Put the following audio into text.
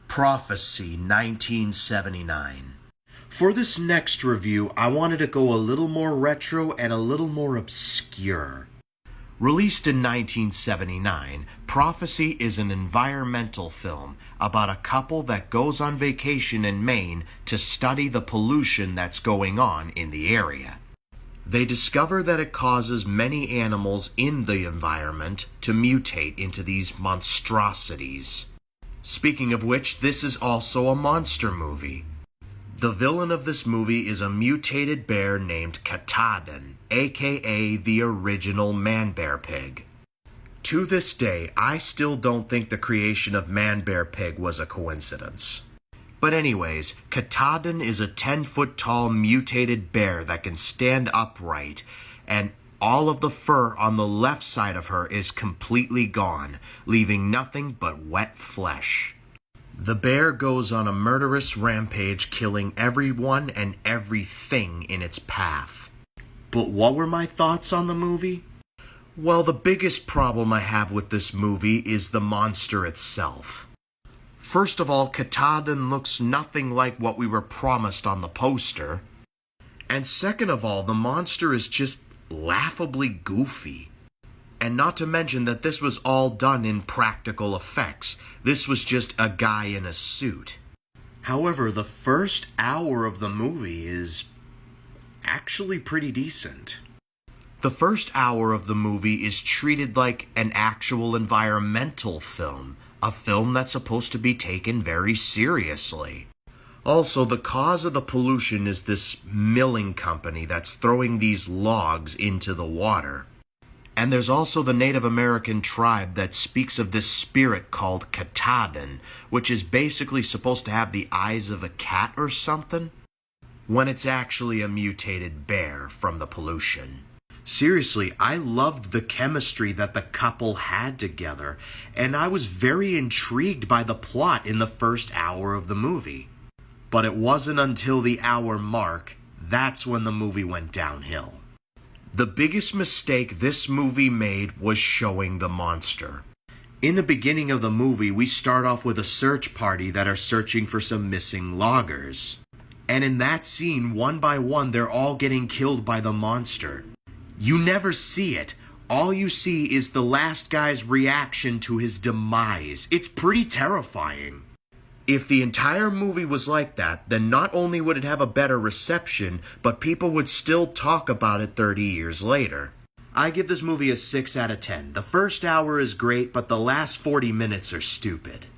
Prophecy, 1979. For this next review, I wanted to go a little more retro and a little more obscure. Released in 1979, Prophecy is an environmental film about a couple that goes on vacation in Maine to study the pollution that's going on in the area. They discover that it causes many animals in the environment to mutate into these monstrosities. Speaking of which, this is also a monster movie. The villain of this movie is a mutated bear named Katahdin, aka the original man-bear pig. To this day, I still don't think the creation of man-bear pig was a coincidence. But anyways, Katahdin is a 10-foot tall mutated bear that can stand upright, and all of the fur on the left side of her is completely gone, leaving nothing but wet flesh. The bear goes on a murderous rampage, killing everyone and everything in its path. But what were my thoughts on the movie? Well, the biggest problem I have with this movie is the monster itself. First of all, Katahdin looks nothing like what we were promised on the poster. And second of all, the monster is just laughably goofy. And not to mention that this was all done in practical effects. This was just a guy in a suit. However, the first hour of the movie is actually pretty decent. The first hour of the movie is treated like an actual environmental film, a film that's supposed to be taken very seriously. Also, the cause of the pollution is this milling company that's throwing these logs into the water. And there's also the Native American tribe that speaks of this spirit called Katahdin, which is basically supposed to have the eyes of a cat or something, when it's actually a mutated bear from the pollution. Seriously, I loved the chemistry that the couple had together, and I was very intrigued by the plot in the first hour of the movie. But it wasn't until the hour mark, that's when the movie went downhill. The biggest mistake this movie made was showing the monster. In the beginning of the movie, we start off with a search party that are searching for some missing loggers. And in that scene, one by one, they're all getting killed by the monster. You never see it. All you see is the last guy's reaction to his demise. It's pretty terrifying. If the entire movie was like that, then not only would it have a better reception, but people would still talk about it 30 years later. I give this movie a 6 out of 10. The first hour is great, but the last 40 minutes are stupid.